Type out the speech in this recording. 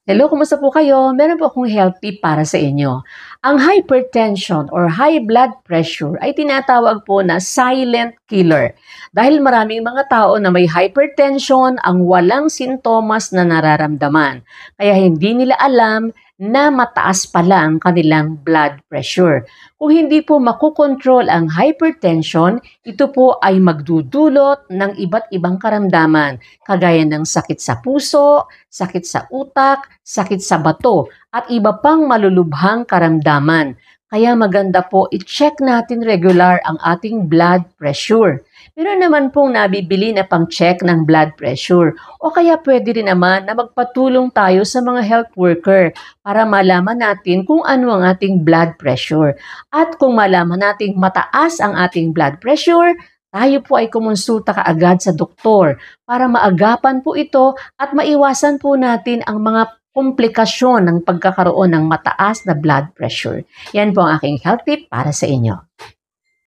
Hello, kumusta po kayo? Meron po akong health tip para sa inyo. Ang hypertension or high blood pressure ay tinatawag po na silent killer. Dahil maraming mga tao na may hypertension ang walang sintomas na nararamdaman. Kaya hindi nila alam na mataas pala ang kanilang blood pressure. Kung hindi po makokontrol ang hypertension, ito po ay magdudulot ng iba't ibang karamdaman, kagaya ng sakit sa puso, sakit sa utak, sakit sa bato, at iba pang malulubhang karamdaman. Kaya maganda po i-check natin regular ang ating blood pressure. Meron naman pong nabibili na pang-check ng blood pressure o kaya pwede rin naman na magpatulong tayo sa mga health worker para malaman natin kung ano ang ating blood pressure. At kung malaman natin mataas ang ating blood pressure, tayo po ay kumonsulta kaagad sa doktor para maagapan po ito at maiwasan po natin ang mga komplikasyon ng pagkakaroon ng mataas na blood pressure. Yan po ang aking health tip para sa inyo.